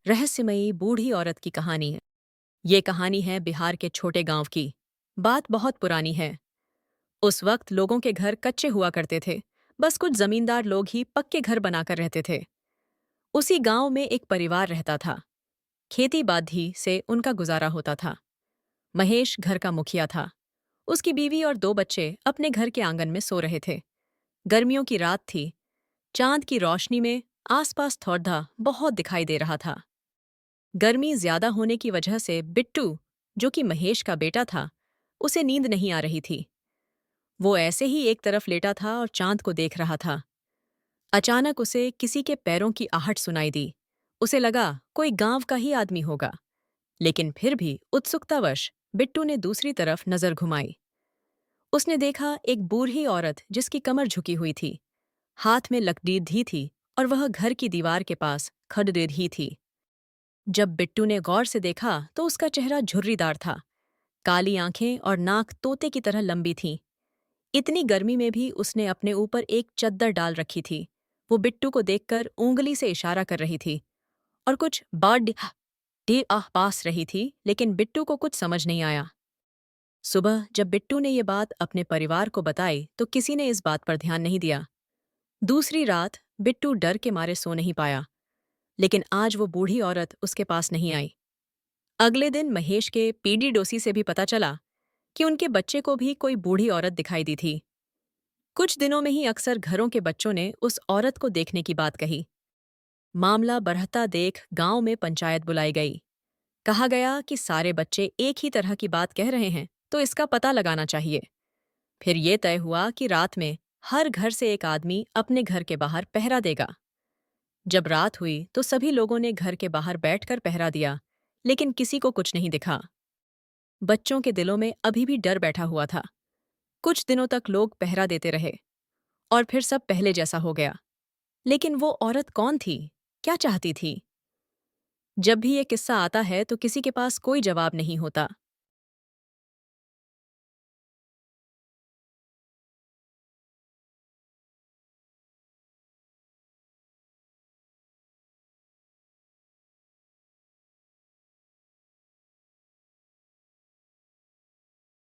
रहस्यमयी बूढ़ी औरत की कहानी है। ये कहानी है बिहार के छोटे गांव की। बात बहुत पुरानी है। उस वक्त लोगों के घर कच्चे हुआ करते थे। बस कुछ जमींदार लोग ही पक्के घर बनाकर रहते थे। उसी गांव में एक परिवार रहता था। खेती बाड़ी से उनका गुजारा होता था। महेश घर का मुखिया था। उसकी बीवी और दो बच्चे अपने घर के आंगन में सो रहे थे। गर्मियों की रात थी। चांद की रोशनी में आसपास थोड़ा बहुत दिखाई दे रहा था। गर्मी ज्यादा होने की वजह से बिट्टू, जो कि महेश का बेटा था, उसे नींद नहीं आ रही थी। वो ऐसे ही एक तरफ लेटा था और चांद को देख रहा था। अचानक उसे किसी के पैरों की आहट सुनाई दी। उसे लगा कोई गांव का ही आदमी होगा, लेकिन फिर भी उत्सुकतावश बिट्टू ने दूसरी तरफ नजर घुमाई। उसने देखा एक बूढ़ी औरत जिसकी कमर झुकी हुई थी, हाथ में लकड़ी थी और वह घर की दीवार के पास खड़ी रही थी। जब बिट्टू ने गौर से देखा तो उसका चेहरा झुर्रीदार था। काली आंखें और नाक तोते की तरह लंबी थीं। इतनी गर्मी में भी उसने अपने ऊपर एक चद्दर डाल रखी थी। वो बिट्टू को देखकर ऊंगली से इशारा कर रही थी और कुछ बाड पास रही थी, लेकिन बिट्टू को कुछ समझ नहीं आया। सुबह जब बिट्टू ने ये बात अपने परिवार को बताई तो किसी ने इस बात पर ध्यान नहीं दिया। दूसरी रात बिट्टू डर के मारे सो नहीं पाया, लेकिन आज वो बूढ़ी औरत उसके पास नहीं आई। अगले दिन महेश के पीडी डोसी से भी पता चला कि उनके बच्चे को भी कोई बूढ़ी औरत दिखाई दी थी। कुछ दिनों में ही अक्सर घरों के बच्चों ने उस औरत को देखने की बात कही। मामला बढ़ता देख गांव में पंचायत बुलाई गई। कहा गया कि सारे बच्चे एक ही तरह की बात कह रहे हैं, तो इसका पता लगाना चाहिए। फिर ये तय हुआ कि रात में हर घर से एक आदमी अपने घर के बाहर पहरा देगा। जब रात हुई तो सभी लोगों ने घर के बाहर बैठकर पहरा दिया, लेकिन किसी को कुछ नहीं दिखा। बच्चों के दिलों में अभी भी डर बैठा हुआ था। कुछ दिनों तक लोग पहरा देते रहे और फिर सब पहले जैसा हो गया। लेकिन वो औरत कौन थी? क्या चाहती थी? जब भी ये किस्सा आता है तो किसी के पास कोई जवाब नहीं होता।